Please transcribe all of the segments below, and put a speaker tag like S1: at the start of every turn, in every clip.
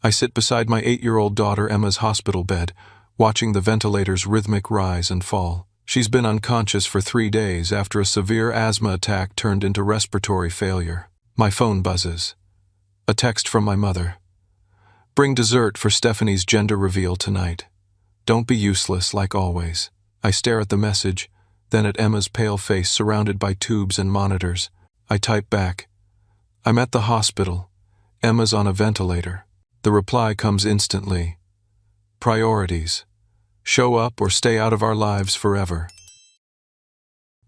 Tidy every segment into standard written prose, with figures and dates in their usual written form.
S1: I sit beside my 8-year-old daughter Emma's hospital bed, watching the ventilator's rhythmic rise and fall. She's been unconscious for 3 days after a severe asthma attack turned into respiratory failure. My phone buzzes. A text from my mother. Bring dessert for Stephanie's gender reveal tonight. Don't be useless like always. I stare at the message, then at Emma's pale face surrounded by tubes and monitors. I type back. I'm at the hospital. Emma's on a ventilator. The reply comes instantly. Priorities. Show up or stay out of our lives forever.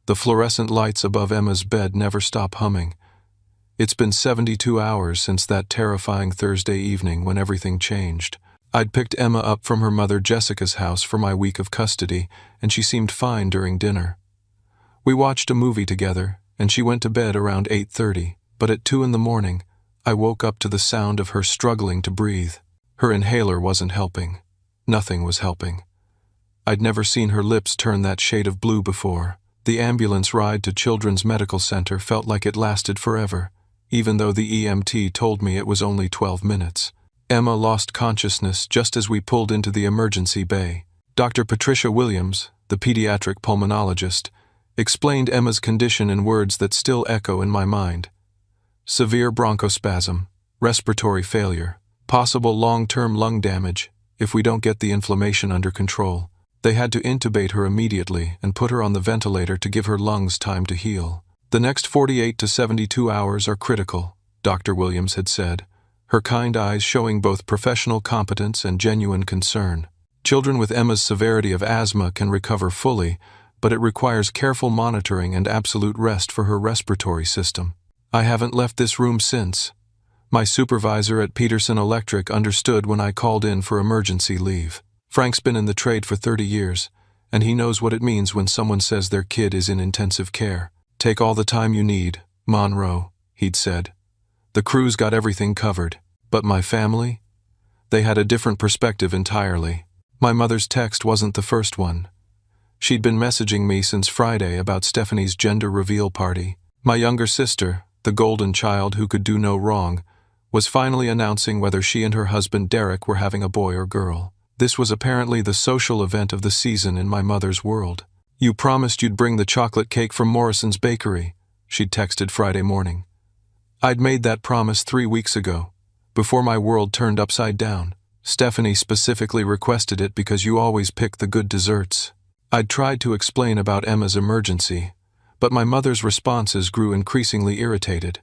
S1: The fluorescent lights above Emma's bed never stop humming. It's been 72 hours since that terrifying Thursday evening when everything changed. I'd picked Emma up from her mother Jessica's house for my week of custody, and she seemed fine during dinner. We watched a movie together, and she went to bed around 8:30, but at 2 in the morning, I woke up to the sound of her struggling to breathe. Her inhaler wasn't helping. Nothing was helping. I'd never seen her lips turn that shade of blue before. The ambulance ride to Children's Medical Center felt like it lasted forever, even though the EMT told me it was only 12 minutes. Emma lost consciousness just as we pulled into the emergency bay. Dr. Patricia Williams, the pediatric pulmonologist, explained Emma's condition in words that still echo in my mind. Severe bronchospasm, respiratory failure, possible long-term lung damage if we don't get the inflammation under control. They had to intubate her immediately and put her on the ventilator to give her lungs time to heal. The next 48 to 72 hours are critical, Dr. Williams had said, her kind eyes showing both professional competence and genuine concern. Children with Emma's severity of asthma can recover fully, but it requires careful monitoring and absolute rest for her respiratory system. I haven't left this room since. My supervisor at Peterson Electric understood when I called in for emergency leave. Frank's been in the trade for 30 years, and he knows what it means when someone says their kid is in intensive care. Take all the time you need, Monroe, he'd said. The crew's got everything covered. But my family? They had a different perspective entirely. My mother's text wasn't the first one. She'd been messaging me since Friday about Stephanie's gender reveal party. My younger sister, the golden child who could do no wrong, was finally announcing whether she and her husband Derek were having a boy or girl. This was apparently the social event of the season in my mother's world. You promised you'd bring the chocolate cake from Morrison's bakery, she'd texted Friday morning. I'd made that promise 3 weeks ago, before my world turned upside down. Stephanie specifically requested it because you always pick the good desserts. I'd tried to explain about Emma's emergency, but my mother's responses grew increasingly irritated.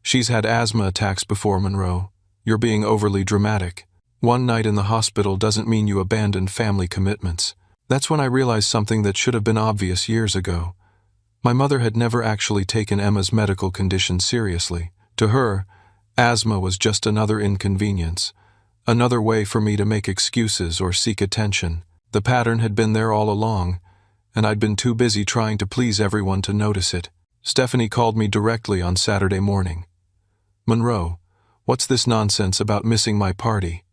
S1: She's had asthma attacks before, Monroe. You're being overly dramatic. One night in the hospital doesn't mean you abandon family commitments. That's when I realized something that should have been obvious years ago. My mother had never actually taken Emma's medical condition seriously. To her, asthma was just another inconvenience, another way for me to make excuses or seek attention. The pattern had been there all along, and I'd been too busy trying to please everyone to notice it. Stephanie called me directly on Saturday morning. Monroe, what's this nonsense about missing my party?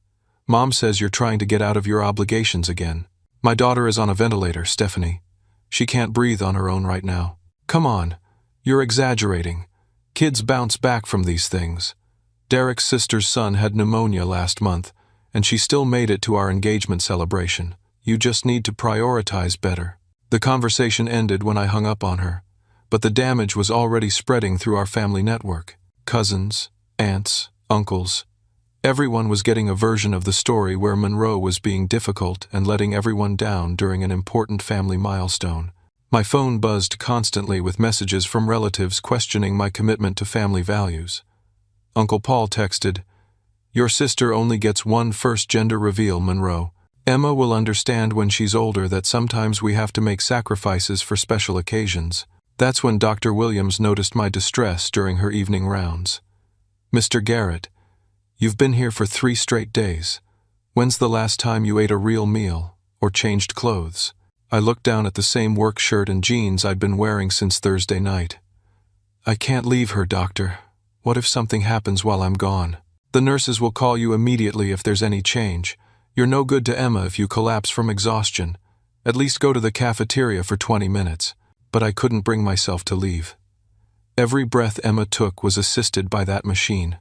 S1: Mom says you're trying to get out of your obligations again. My daughter is on a ventilator, Stephanie. She can't breathe on her own right now. Come on, you're exaggerating. Kids bounce back from these things. Derek's sister's son had pneumonia last month, and she still made it to our engagement celebration. You just need to prioritize better. The conversation ended when I hung up on her, but the damage was already spreading through our family network. Cousins, aunts, uncles. Everyone was getting a version of the story where Monroe was being difficult and letting everyone down during an important family milestone. My phone buzzed constantly with messages from relatives questioning my commitment to family values. Uncle Paul texted, "Your sister only gets one first gender reveal, Monroe. Emma will understand when she's older that sometimes we have to make sacrifices for special occasions." That's when Dr. Williams noticed my distress during her evening rounds. "Mr. Garrett, you've been here for 3 straight days. When's the last time you ate a real meal or changed clothes?" I looked down at the same work shirt and jeans I'd been wearing since Thursday night. "I can't leave her, doctor. What if something happens while I'm gone? The nurses will call you immediately if there's any change. You're no good to Emma if you collapse from exhaustion. At least go to the cafeteria for 20 minutes. But I couldn't bring myself to leave. Every breath Emma took was assisted by that machine.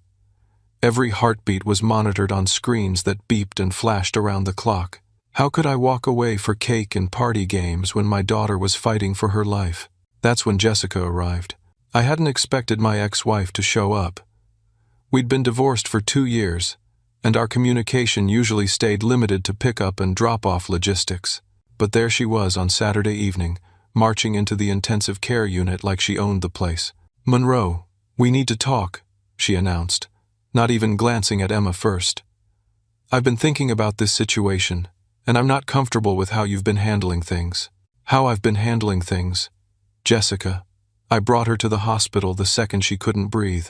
S1: Every heartbeat was monitored on screens that beeped and flashed around the clock. How could I walk away for cake and party games when my daughter was fighting for her life? That's when Jessica arrived. I hadn't expected my ex-wife to show up. We'd been divorced for 2 years, and our communication usually stayed limited to pickup and drop-off logistics. But there she was on Saturday evening, marching into the intensive care unit like she owned the place. "Monroe, we need to talk," she announced, not even glancing at Emma first. "I've been thinking about this situation, and I'm not comfortable with how you've been handling things." "How I've been handling things?" "Jessica. I brought her to the hospital the second she couldn't breathe.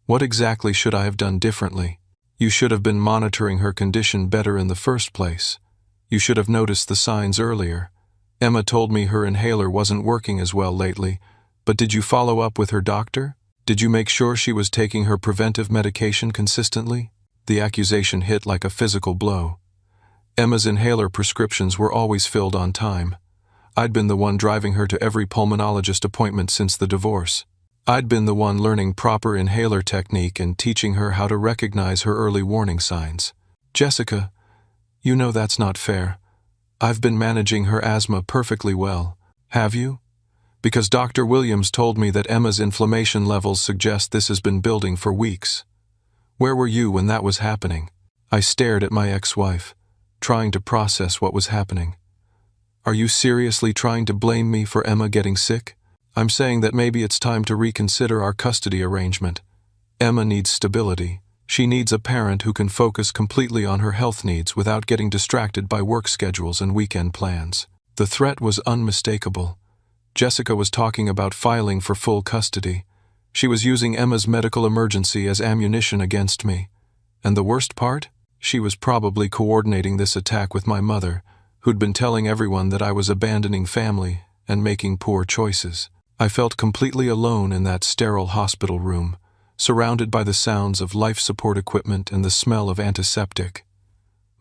S1: What exactly should I have done differently?" "You should have been monitoring her condition better in the first place. You should have noticed the signs earlier. Emma told me her inhaler wasn't working as well lately, but did you follow up with her doctor? Did you make sure she was taking her preventive medication consistently?" The accusation hit like a physical blow. Emma's inhaler prescriptions were always filled on time. I'd been the one driving her to every pulmonologist appointment since the divorce. I'd been the one learning proper inhaler technique and teaching her how to recognize her early warning signs. "Jessica, you know that's not fair. I've been managing her asthma perfectly well." "Have you?" "Because Dr. Williams told me that Emma's inflammation levels suggest this has been building for weeks." "Where were you when that was happening?" I stared at my ex-wife, trying to process what was happening. "Are you seriously trying to blame me for Emma getting sick?" "I'm saying that maybe it's time to reconsider our custody arrangement. Emma needs stability. She needs a parent who can focus completely on her health needs without getting distracted by work schedules and weekend plans." The threat was unmistakable. Jessica was talking about filing for full custody. She was using Emma's medical emergency as ammunition against me. And the worst part? She was probably coordinating this attack with my mother, who'd been telling everyone that I was abandoning family and making poor choices. I felt completely alone in that sterile hospital room, surrounded by the sounds of life support equipment and the smell of antiseptic.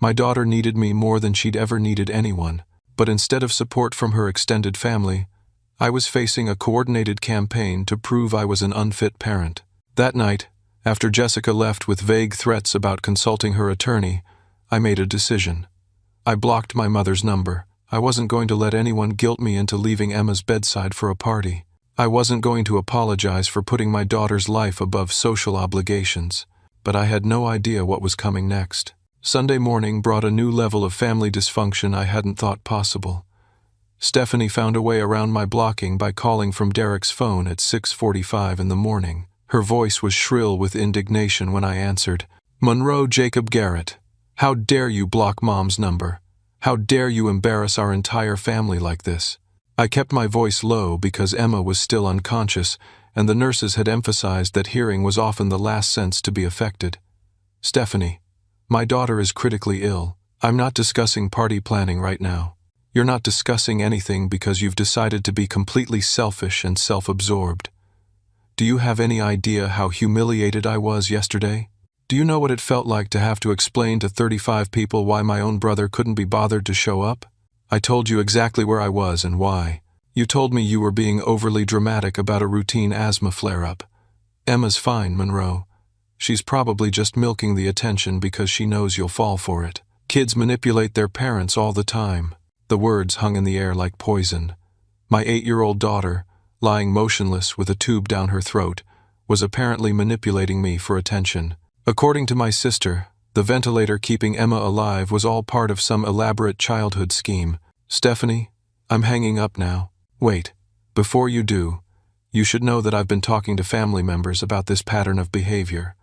S1: My daughter needed me more than she'd ever needed anyone, but instead of support from her extended family, I was facing a coordinated campaign to prove I was an unfit parent. That night, after Jessica left with vague threats about consulting her attorney, I made a decision. I blocked my mother's number. I wasn't going to let anyone guilt me into leaving Emma's bedside for a party. I wasn't going to apologize for putting my daughter's life above social obligations, but I had no idea what was coming next. Sunday morning brought a new level of family dysfunction I hadn't thought possible. Stephanie found a way around my blocking by calling from Derek's phone at 6:45 in the morning. Her voice was shrill with indignation when I answered. "Monroe Jacob Garrett, how dare you block Mom's number? How dare you embarrass our entire family like this?" I kept my voice low because Emma was still unconscious, and the nurses had emphasized that hearing was often the last sense to be affected. "Stephanie, my daughter is critically ill. I'm not discussing party planning right now. You're not discussing anything because you've decided to be completely selfish and self-absorbed. Do you have any idea how humiliated I was yesterday? Do you know what it felt like to have to explain to 35 people why my own brother couldn't be bothered to show up? I told you exactly where I was and why. You told me you were being overly dramatic about a routine asthma flare-up. Emma's fine, Monroe. She's probably just milking the attention because she knows you'll fall for it. Kids manipulate their parents all the time." The words hung in the air like poison. My 8-year-old daughter, lying motionless with a tube down her throat, was apparently manipulating me for attention. According to my sister, the ventilator keeping Emma alive was all part of some elaborate childhood scheme. "Stephanie, I'm hanging up now." "Wait, before you do, you should know that I've been talking to family members about this pattern of behavior.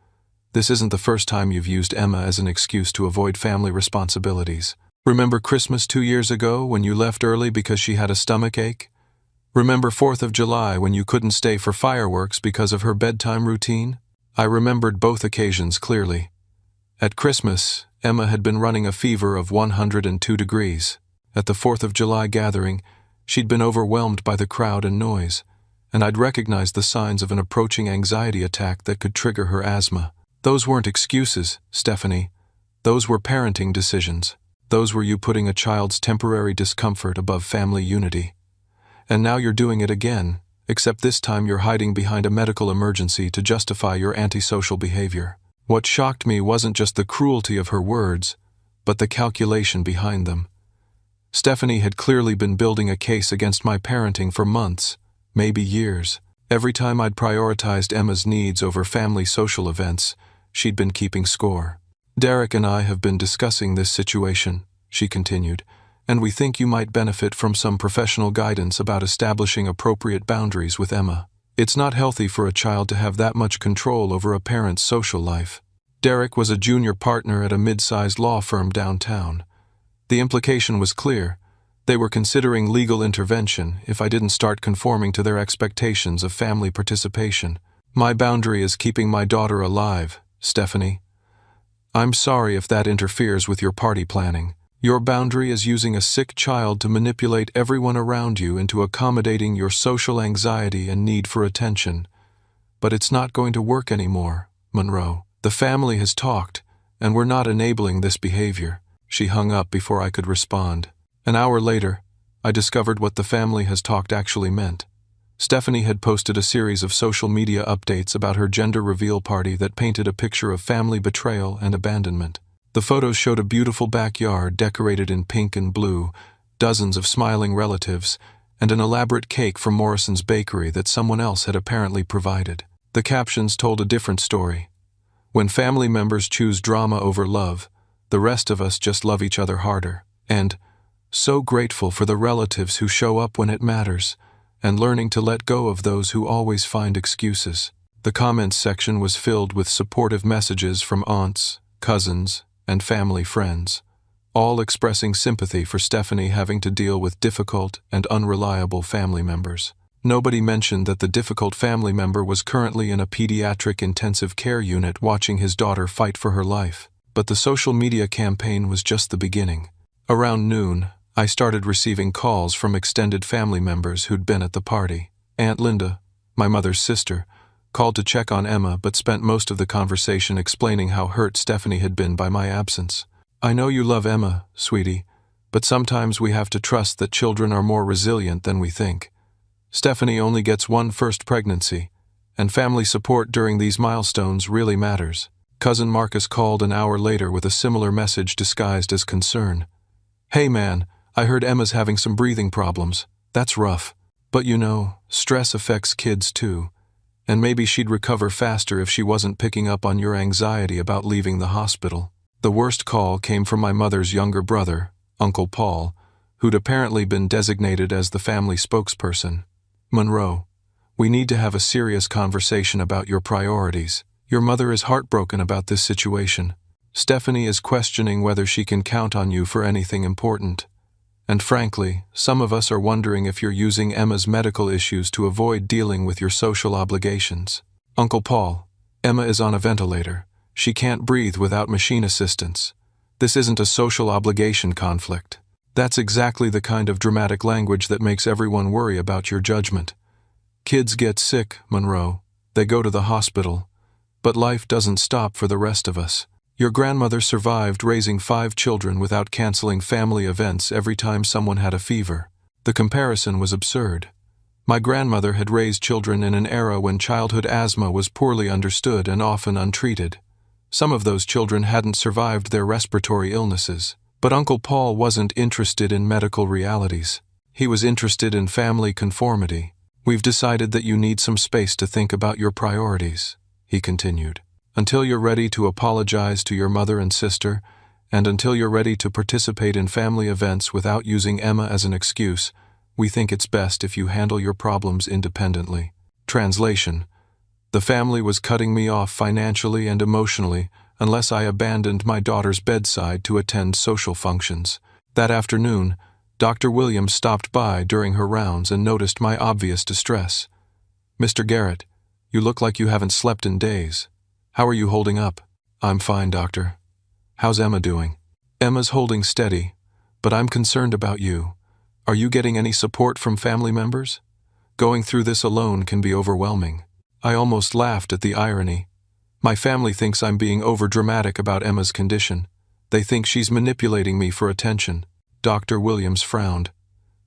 S1: This isn't the first time you've used Emma as an excuse to avoid family responsibilities. Remember Christmas 2 years ago when you left early because she had a stomach ache? Remember 4th of July when you couldn't stay for fireworks because of her bedtime routine?" I remembered both occasions clearly. At Christmas, Emma had been running a fever of 102 degrees. At the 4th of July gathering, she'd been overwhelmed by the crowd and noise, and I'd recognized the signs of an approaching anxiety attack that could trigger her asthma. Those weren't excuses, Stephanie. Those were parenting decisions. Those were you putting a child's temporary discomfort above family unity. And now you're doing it again, except this time you're hiding behind a medical emergency to justify your antisocial behavior. What shocked me wasn't just the cruelty of her words, but the calculation behind them. Stephanie had clearly been building a case against my parenting for months, maybe years. Every time I'd prioritized Emma's needs over family social events, she'd been keeping score. Derek and I have been discussing this situation, she continued, and we think you might benefit from some professional guidance about establishing appropriate boundaries with Emma. It's not healthy for a child to have that much control over a parent's social life. Derek was a junior partner at a mid-sized law firm downtown. The implication was clear. They were considering legal intervention if I didn't start conforming to their expectations of family participation. My boundary is keeping my daughter alive, Stephanie. I'm sorry if that interferes with your party planning. Your boundary is using a sick child to manipulate everyone around you into accommodating your social anxiety and need for attention. But it's not going to work anymore, Monroe. The family has talked, and we're not enabling this behavior. She hung up before I could respond. An hour later, I discovered what the family has talked actually meant. Stephanie had posted a series of social media updates about her gender reveal party that painted a picture of family betrayal and abandonment. The photos showed a beautiful backyard decorated in pink and blue, dozens of smiling relatives, and an elaborate cake from Morrison's bakery that someone else had apparently provided. The captions told a different story. When family members choose drama over love, the rest of us just love each other harder. And, so grateful for the relatives who show up when it matters, and learning to let go of those who always find excuses. The comments section was filled with supportive messages from aunts, cousins, and family friends, all expressing sympathy for Stephanie having to deal with difficult and unreliable family members. Nobody mentioned that the difficult family member was currently in a pediatric intensive care unit watching his daughter fight for her life. But the social media campaign was just the beginning. Around noon, I started receiving calls from extended family members who'd been at the party. Aunt Linda, my mother's sister, called to check on Emma but spent most of the conversation explaining how hurt Stephanie had been by my absence. I know you love Emma, sweetie, but sometimes we have to trust that children are more resilient than we think. Stephanie only gets one first pregnancy, and family support during these milestones really matters. Cousin Marcus called an hour later with a similar message disguised as concern. Hey man, I heard Emma's having some breathing problems. That's rough. But you know, stress affects kids too. And maybe she'd recover faster if she wasn't picking up on your anxiety about leaving the hospital. The worst call came from my mother's younger brother, Uncle Paul, who'd apparently been designated as the family spokesperson. Monroe, we need to have a serious conversation about your priorities. Your mother is heartbroken about this situation. Stephanie is questioning whether she can count on you for anything important. And frankly, some of us are wondering if you're using Emma's medical issues to avoid dealing with your social obligations. Uncle Paul, Emma is on a ventilator. She can't breathe without machine assistance. This isn't a social obligation conflict. That's exactly the kind of dramatic language that makes everyone worry about your judgment. Kids get sick, Monroe. They go to the hospital. But life doesn't stop for the rest of us. Your grandmother survived raising 5 children without canceling family events every time someone had a fever. The comparison was absurd. My grandmother had raised children in an era when childhood asthma was poorly understood and often untreated. Some of those children hadn't survived their respiratory illnesses. But Uncle Paul wasn't interested in medical realities. He was interested in family conformity. We've decided that you need some space to think about your priorities, he continued. Until you're ready to apologize to your mother and sister, and until you're ready to participate in family events without using Emma as an excuse, we think it's best if you handle your problems independently. Translation: the family was cutting me off financially and emotionally unless I abandoned my daughter's bedside to attend social functions. That afternoon, Dr. Williams stopped by during her rounds and noticed my obvious distress. Mr. Garrett, you look like you haven't slept in days. How are you holding up? I'm fine, doctor. How's Emma doing? Emma's holding steady, but I'm concerned about you. Are you getting any support from family members? Going through this alone can be overwhelming. I almost laughed at the irony. My family thinks I'm being overdramatic about Emma's condition. They think she's manipulating me for attention. Dr. Williams frowned.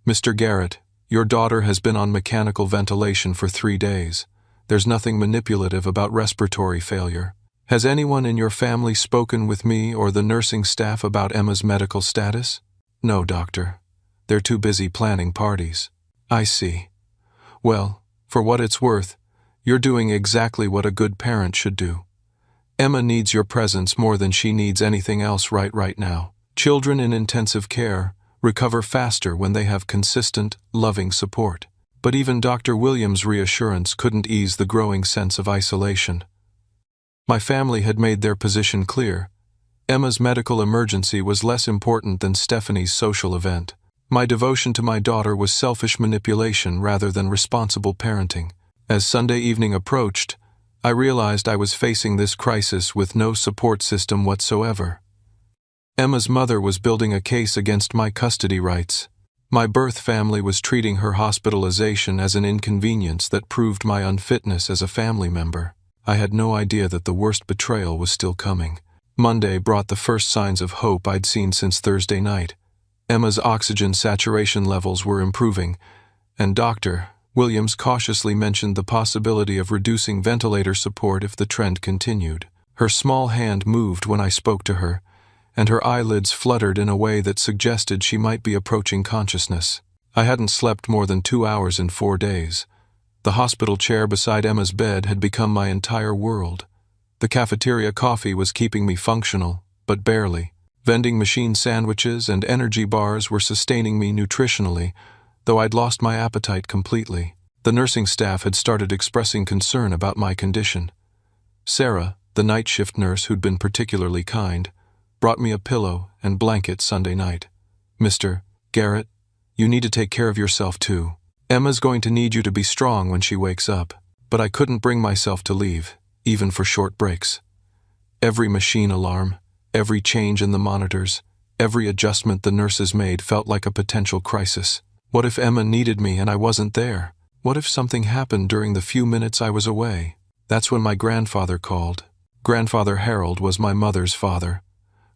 S1: Mr. Garrett, your daughter has been on mechanical ventilation for 3 days. There's nothing manipulative about respiratory failure. Has anyone in your family spoken with me or the nursing staff about Emma's medical status? No, doctor. They're too busy planning parties. I see. Well, for what it's worth, you're doing exactly what a good parent should do. Emma needs your presence more than she needs anything else right now. Children in intensive care recover faster when they have consistent, loving support. But even Dr. Williams' reassurance couldn't ease the growing sense of isolation. My family had made their position clear. Emma's medical emergency was less important than Stephanie's social event. My devotion to my daughter was selfish manipulation rather than responsible parenting. As Sunday evening approached, I realized I was facing this crisis with no support system whatsoever. Emma's mother was building a case against my custody rights. My birth family was treating her hospitalization as an inconvenience that proved my unfitness as a family member. I had no idea that the worst betrayal was still coming. Monday brought the first signs of hope I'd seen since Thursday night. Emma's oxygen saturation levels were improving, and Dr. Williams cautiously mentioned the possibility of reducing ventilator support if the trend continued. Her small hand moved when I spoke to her, and her eyelids fluttered in a way that suggested she might be approaching consciousness. I hadn't slept more than 2 hours in 4 days. The hospital chair beside Emma's bed had become my entire world. The cafeteria coffee was keeping me functional, but barely. Vending machine sandwiches and energy bars were sustaining me nutritionally, though I'd lost my appetite completely. The nursing staff had started expressing concern about my condition. Sarah, the night shift nurse who'd been particularly kind, brought me a pillow and blanket Sunday night. "Mr. Garrett, you need to take care of yourself too. Emma's going to need you to be strong when she wakes up." But I couldn't bring myself to leave, even for short breaks. Every machine alarm, every change in the monitors, every adjustment the nurses made felt like a potential crisis. What if Emma needed me and I wasn't there? What if something happened during the few minutes I was away? That's when my grandfather called. Grandfather Harold was my mother's father,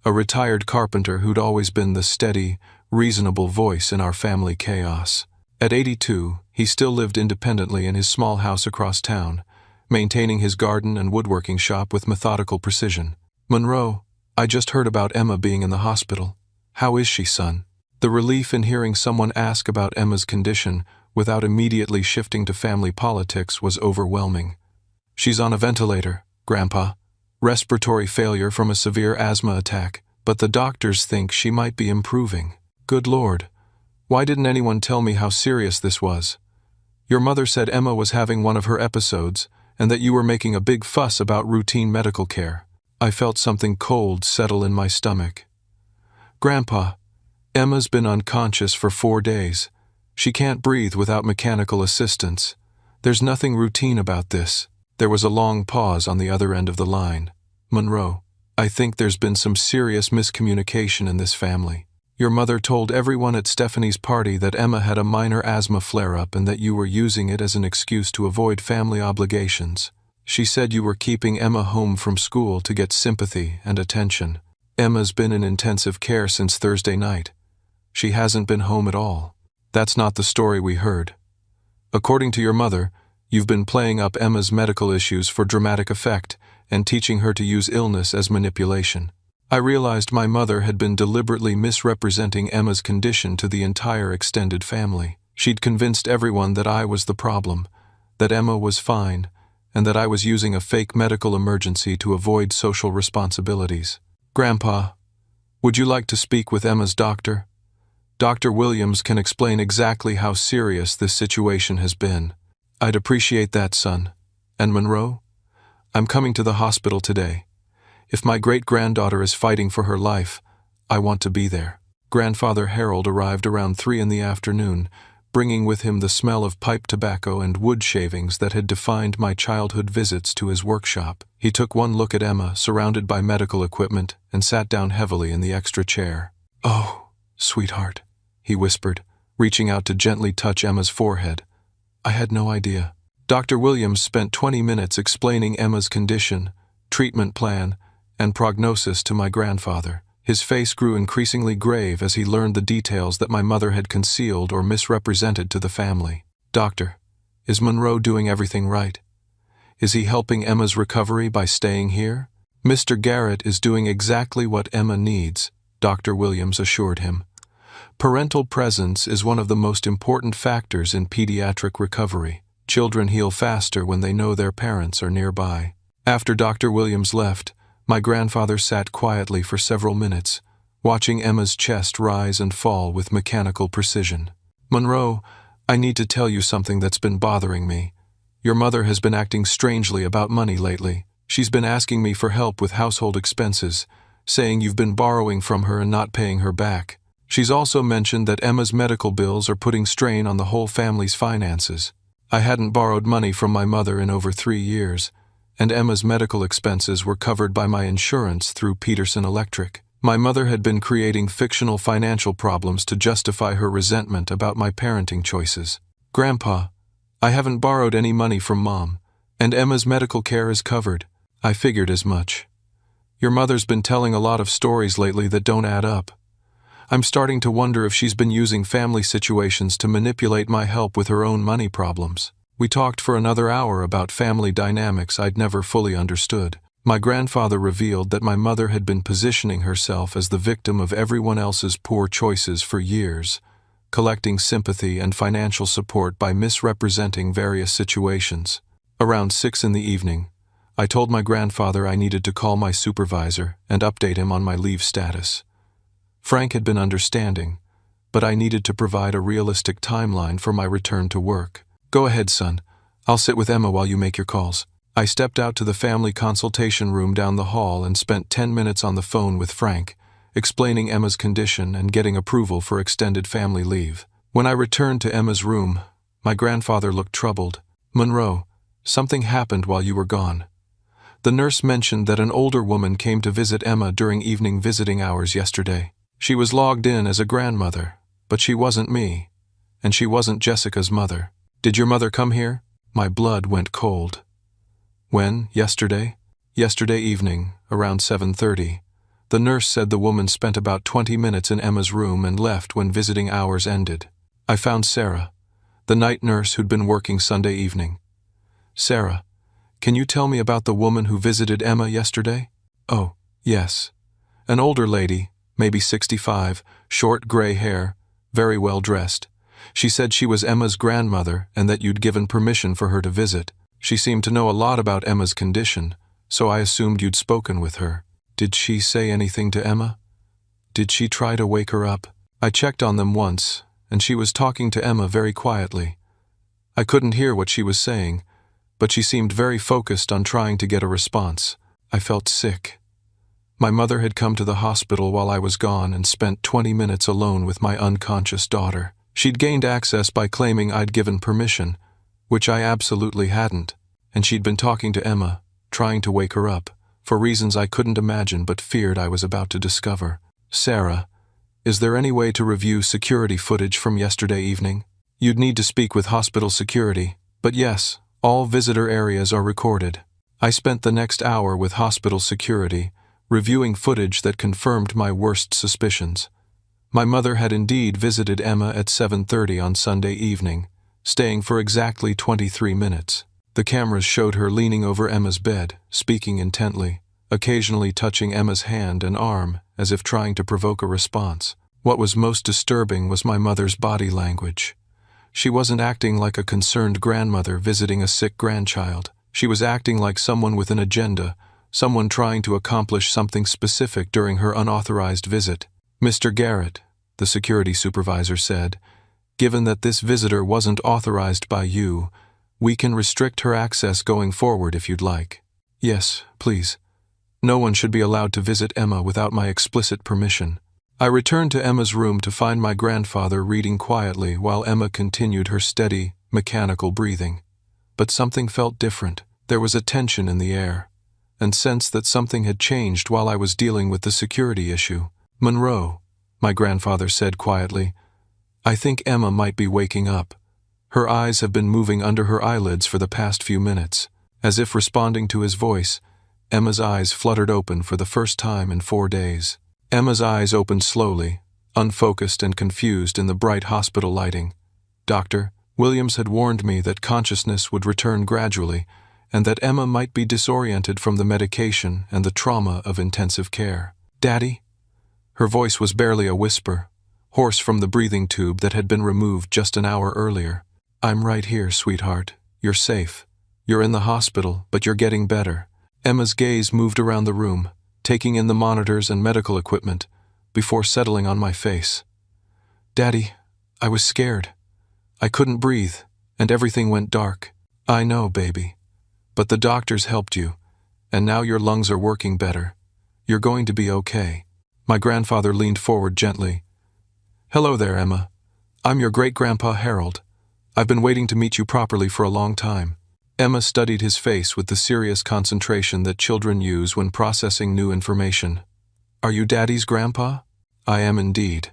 S1: a retired carpenter who'd always been the steady, reasonable voice in our family chaos. At 82, he still lived independently in his small house across town, maintaining his garden and woodworking shop with methodical precision. "Monroe, I just heard about Emma being in the hospital. How is she, son?" The relief in hearing someone ask about Emma's condition without immediately shifting to family politics was overwhelming. "She's on a ventilator, Grandpa. Respiratory failure from a severe asthma attack, but the doctors think she might be improving." "Good Lord. Why didn't anyone tell me how serious this was? Your mother said Emma was having one of her episodes and that you were making a big fuss about routine medical care." I felt something cold settle in my stomach. "Grandpa, Emma's been unconscious for 4 days. She can't breathe without mechanical assistance. There's nothing routine about this." There was a long pause on the other end of the line. "Monroe, I think there's been some serious miscommunication in this family. Your mother told everyone at Stephanie's party that Emma had a minor asthma flare-up and that you were using it as an excuse to avoid family obligations. She said you were keeping Emma home from school to get sympathy and attention. Emma's been in intensive care since Thursday night. She hasn't been home at all." "That's not the story we heard. According to your mother, you've been playing up Emma's medical issues for dramatic effect and teaching her to use illness as manipulation." I realized my mother had been deliberately misrepresenting Emma's condition to the entire extended family. She'd convinced everyone that I was the problem, that Emma was fine, and that I was using a fake medical emergency to avoid social responsibilities. "Grandpa, would you like to speak with Emma's doctor? Dr. Williams can explain exactly how serious this situation has been." "I'd appreciate that, son. And Monroe? I'm coming to the hospital today. If my great-granddaughter is fighting for her life, I want to be there." Grandfather Harold arrived around 3 in the afternoon, bringing with him the smell of pipe tobacco and wood shavings that had defined my childhood visits to his workshop. He took one look at Emma, surrounded by medical equipment, and sat down heavily in the extra chair. "Oh, sweetheart," he whispered, reaching out to gently touch Emma's forehead. "I had no idea." Dr. Williams spent 20 minutes explaining Emma's condition, treatment plan, and prognosis to my grandfather. His face grew increasingly grave as he learned the details that my mother had concealed or misrepresented to the family. "Doctor, is Monroe doing everything right? Is he helping Emma's recovery by staying here?" Mr. Garrett is doing exactly what Emma needs, Dr. Williams assured him. Parental presence is one of the most important factors in pediatric recovery. Children heal faster when they know their parents are nearby. After Dr. Williams left, my grandfather sat quietly for several minutes, watching Emma's chest rise and fall with mechanical precision. "Monroe, I need to tell you something that's been bothering me. Your mother has been acting strangely about money lately. She's been asking me for help with household expenses, saying you've been borrowing from her and not paying her back. She's also mentioned that Emma's medical bills are putting strain on the whole family's finances. I hadn't borrowed money from my mother in over 3 years, and Emma's medical expenses were covered by my insurance through Peterson Electric. My mother had been creating fictional financial problems to justify her resentment about my parenting choices. Grandpa, I haven't borrowed any money from Mom, and Emma's medical care is covered. I figured as much. Your mother's been telling a lot of stories lately that don't add up. I'm starting to wonder if she's been using family situations to manipulate my help with her own money problems." We talked for another hour about family dynamics I'd never fully understood. My grandfather revealed that my mother had been positioning herself as the victim of everyone else's poor choices for years, collecting sympathy and financial support by misrepresenting various situations. Around 6 in the evening, I told my grandfather I needed to call my supervisor and update him on my leave status. Frank had been understanding, but I needed to provide a realistic timeline for my return to work. "Go ahead, son. I'll sit with Emma while you make your calls." I stepped out to the family consultation room down the hall and spent 10 minutes on the phone with Frank, explaining Emma's condition and getting approval for extended family leave. When I returned to Emma's room, my grandfather looked troubled. "Monroe, something happened while you were gone. The nurse mentioned that an older woman came to visit Emma during evening visiting hours yesterday. She was logged in as a grandmother, but she wasn't me, and she wasn't Jessica's mother. Did your mother come here?" My blood went cold. "When? Yesterday?" "Yesterday evening, around 7:30. The nurse said the woman spent about 20 minutes in Emma's room and left when visiting hours ended. I found Sarah, the night nurse who'd been working Sunday evening." "Sarah, can you tell me about the woman who visited Emma yesterday?" "Oh, yes. An older lady, maybe 65, short gray hair, very well dressed. She said she was Emma's grandmother and that you'd given permission for her to visit. She seemed to know a lot about Emma's condition, so I assumed you'd spoken with her. Did she say anything to Emma? Did she try to wake her up?" I checked on them once, and she was talking to Emma very quietly. I couldn't hear what she was saying, but she seemed very focused on trying to get a response. I felt sick. My mother had come to the hospital while I was gone and spent 20 minutes alone with my unconscious daughter. She'd gained access by claiming I'd given permission, which I absolutely hadn't, and she'd been talking to Emma, trying to wake her up, for reasons I couldn't imagine but feared I was about to discover. "Sarah, is there any way to review security footage from yesterday evening? You'd need to speak with hospital security, but yes, all visitor areas are recorded." I spent the next hour with hospital security, reviewing footage that confirmed my worst suspicions. My mother had indeed visited Emma at 7:30 on Sunday evening, staying for exactly 23 minutes. The cameras showed her leaning over Emma's bed, speaking intently, occasionally touching Emma's hand and arm as if trying to provoke a response. What was most disturbing was my mother's body language. She wasn't acting like a concerned grandmother visiting a sick grandchild. She was acting like someone with an agenda, someone trying to accomplish something specific during her unauthorized visit. "Mr. Garrett," the security supervisor said, "given that this visitor wasn't authorized by you, we can restrict her access going forward if you'd like." "Yes, please. No one should be allowed to visit Emma without my explicit permission." I returned to Emma's room to find my grandfather reading quietly while Emma continued her steady, mechanical breathing. But something felt different. There was a tension in the air, and sense that something had changed while I was dealing with the security issue. "Monroe," my grandfather said quietly, "I think Emma might be waking up. Her eyes have been moving under her eyelids for the past few minutes." As if responding to his voice, Emma's eyes fluttered open for the first time in 4 days. Emma's eyes opened slowly, unfocused and confused in the bright hospital lighting. Dr. Williams had warned me that consciousness would return gradually, and that Emma might be disoriented from the medication and the trauma of intensive care. "Daddy?" Her voice was barely a whisper, hoarse from the breathing tube that had been removed just an hour earlier. "I'm right here, sweetheart. You're safe. You're in the hospital, but you're getting better." Emma's gaze moved around the room, taking in the monitors and medical equipment, before settling on my face. "Daddy, I was scared. I couldn't breathe, and everything went dark." "I know, baby. But the doctors helped you, and now your lungs are working better. You're going to be okay." My grandfather leaned forward gently. "Hello there, Emma. I'm your great-grandpa Harold. I've been waiting to meet you properly for a long time." Emma studied his face with the serious concentration that children use when processing new information. "Are you Daddy's grandpa?" "I am indeed.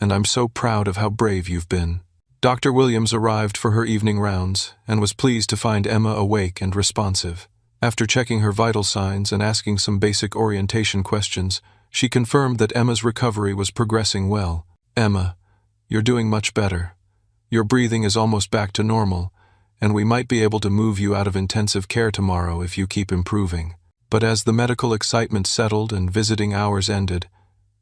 S1: And I'm so proud of how brave you've been." Dr. Williams arrived for her evening rounds and was pleased to find Emma awake and responsive. After checking her vital signs and asking some basic orientation questions, she confirmed that Emma's recovery was progressing well. "Emma, you're doing much better. Your breathing is almost back to normal, and we might be able to move you out of intensive care tomorrow if you keep improving." But as the medical excitement settled and visiting hours ended,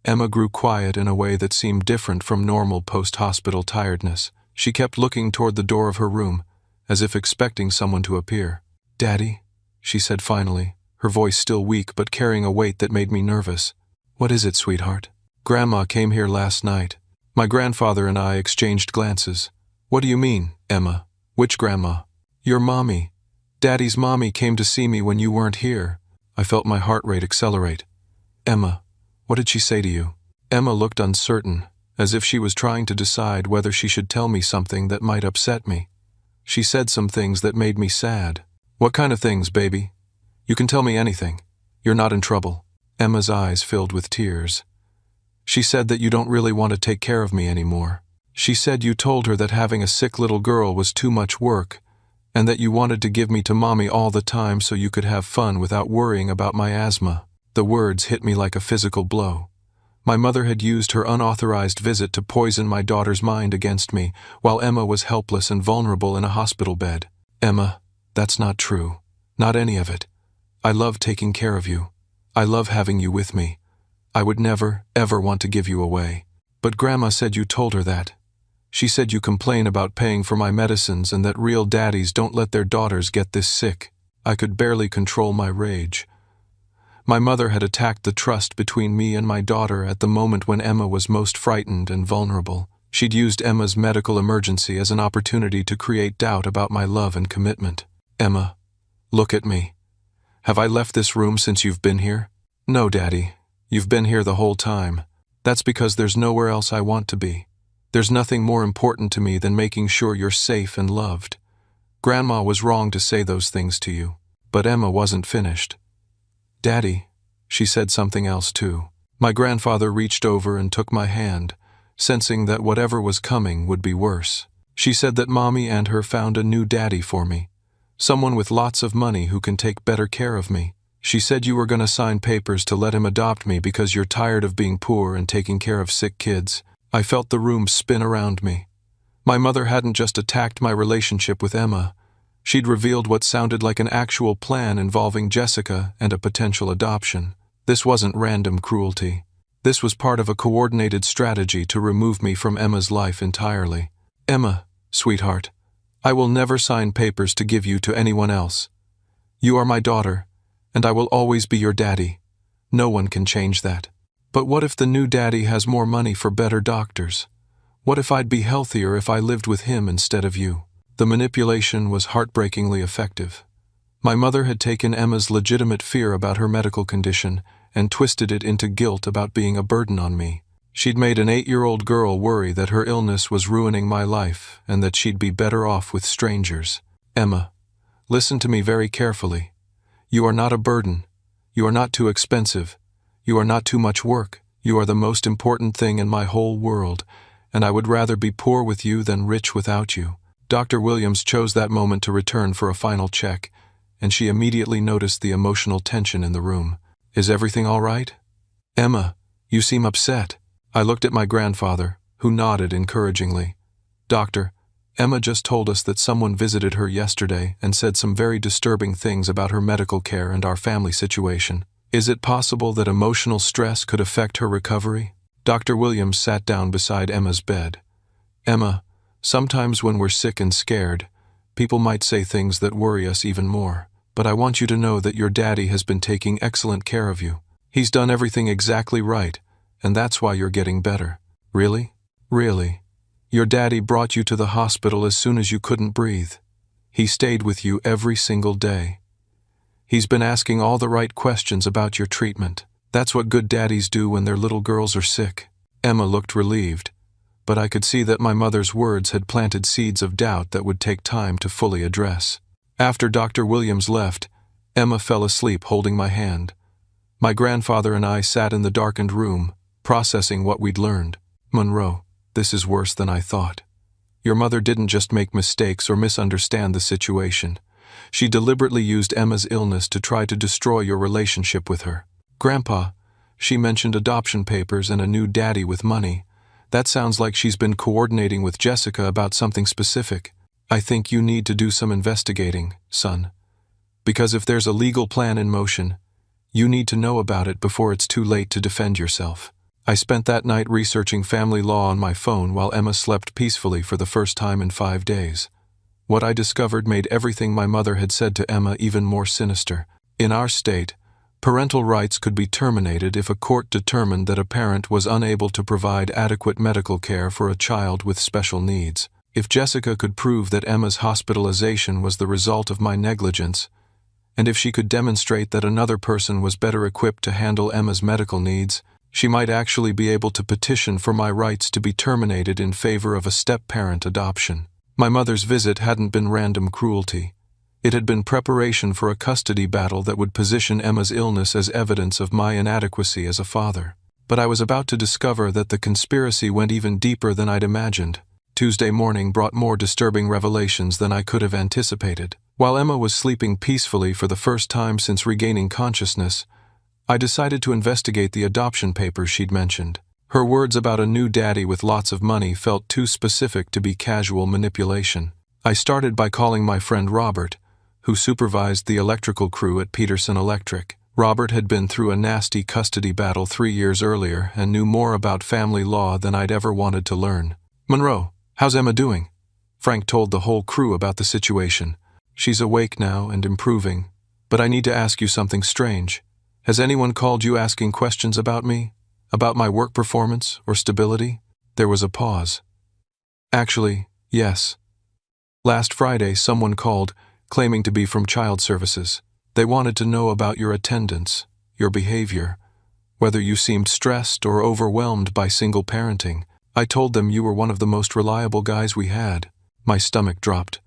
S1: Emma grew quiet in a way that seemed different from normal post-hospital tiredness. She kept looking toward the door of her room, as if expecting someone to appear. "Daddy," she said finally, her voice still weak but carrying a weight that made me nervous. "What is it, sweetheart?" "Grandma came here last night." My grandfather and I exchanged glances. "What do you mean, Emma? Which grandma?" "Your mommy. Daddy's mommy came to see me when you weren't here." I felt my heart rate accelerate. "Emma, what did she say to you?" Emma looked uncertain, as if she was trying to decide whether she should tell me something that might upset me. She said some things that made me sad. "What kind of things, baby? You can tell me anything. You're not in trouble." Emma's eyes filled with tears. "She said that you don't really want to take care of me anymore. She said you told her that having a sick little girl was too much work, and that you wanted to give me to Mommy all the time so you could have fun without worrying about my asthma." The words hit me like a physical blow. My mother had used her unauthorized visit to poison my daughter's mind against me, while Emma was helpless and vulnerable in a hospital bed. "Emma, that's not true. Not any of it. I love taking care of you. I love having you with me. I would never, ever want to give you away." "But Grandma said you told her that. She said you complain about paying for my medicines and that real daddies don't let their daughters get this sick." I could barely control my rage. My mother had attacked the trust between me and my daughter at the moment when Emma was most frightened and vulnerable. She'd used Emma's medical emergency as an opportunity to create doubt about my love and commitment. "Emma, look at me. Have I left this room since you've been here?" "No, Daddy. You've been here the whole time. That's because there's nowhere else I want to be. There's nothing more important to me than making sure you're safe and loved. Grandma was wrong to say those things to you." But Emma wasn't finished. "Daddy," she said something else too. My grandfather reached over and took my hand, sensing that whatever was coming would be worse. "She said that Mommy and her found a new daddy for me. Someone with lots of money who can take better care of me. She said you were going to sign papers to let him adopt me because you're tired of being poor and taking care of sick kids." I felt the room spin around me. My mother hadn't just attacked my relationship with Emma. She'd revealed what sounded like an actual plan involving Jessica and a potential adoption. This wasn't random cruelty. This was part of a coordinated strategy to remove me from Emma's life entirely. "Emma, sweetheart, I will never sign papers to give you to anyone else. You are my daughter, and I will always be your daddy. No one can change that." "But what if the new daddy has more money for better doctors? What if I'd be healthier if I lived with him instead of you?" The manipulation was heartbreakingly effective. My mother had taken Emma's legitimate fear about her medical condition and twisted it into guilt about being a burden on me. She'd made an 8-year-old girl worry that her illness was ruining my life and that she'd be better off with strangers. "Emma, listen to me very carefully. You are not a burden. You are not too expensive. You are not too much work. You are the most important thing in my whole world, and I would rather be poor with you than rich without you." Dr. Williams chose that moment to return for a final check, and she immediately noticed the emotional tension in the room. "Is everything all right? Emma, you seem upset." I looked at my grandfather, who nodded encouragingly. "Doctor, Emma just told us that someone visited her yesterday and said some very disturbing things about her medical care and our family situation. Is it possible that emotional stress could affect her recovery? Dr. Williams sat down beside Emma's bed. Emma, sometimes when we're sick and scared, people might say things that worry us even more. But I want you to know that your daddy has been taking excellent care of you. He's done everything exactly right, and that's why you're getting better. Really? Really? Your daddy brought you to the hospital as soon as you couldn't breathe. He stayed with you every single day. He's been asking all the right questions about your treatment. That's what good daddies do when their little girls are sick. Emma looked relieved, but I could see that my mother's words had planted seeds of doubt that would take time to fully address. After Dr. Williams left, Emma fell asleep holding my hand. My grandfather and I sat in the darkened room, processing what we'd learned. Monroe, this is worse than I thought. Your mother didn't just make mistakes or misunderstand the situation. She deliberately used Emma's illness to try to destroy your relationship with her. Grandpa, she mentioned adoption papers and a new daddy with money. That sounds like she's been coordinating with Jessica about something specific. I think you need to do some investigating, son. Because if there's a legal plan in motion, you need to know about it before it's too late to defend yourself. I spent that night researching family law on my phone while Emma slept peacefully for the first time in 5 days. What I discovered made everything my mother had said to Emma even more sinister. In our state, parental rights could be terminated if a court determined that a parent was unable to provide adequate medical care for a child with special needs. If Jessica could prove that Emma's hospitalization was the result of my negligence, and if she could demonstrate that another person was better equipped to handle Emma's medical needs, she might actually be able to petition for my rights to be terminated in favor of a step-parent adoption. My mother's visit hadn't been random cruelty. It had been preparation for a custody battle that would position Emma's illness as evidence of my inadequacy as a father. But I was about to discover that the conspiracy went even deeper than I'd imagined. Tuesday morning brought more disturbing revelations than I could have anticipated. While Emma was sleeping peacefully for the first time since regaining consciousness, I decided to investigate the adoption papers she'd mentioned. Her words about a new daddy with lots of money felt too specific to be casual manipulation. I started by calling my friend Robert, who supervised the electrical crew at Peterson Electric. Robert had been through a nasty custody battle 3 years earlier and knew more about family law than I'd ever wanted to learn. Monroe, how's Emma doing? Frank told the whole crew about the situation. She's awake now and improving, but I need to ask you something strange. Has anyone called you asking questions about me? About my work performance or stability? There was a pause. Actually, yes. Last Friday, someone called, claiming to be from Child Services. They wanted to know about your attendance, your behavior, whether you seemed stressed or overwhelmed by single parenting. I told them you were one of the most reliable guys we had. My stomach dropped.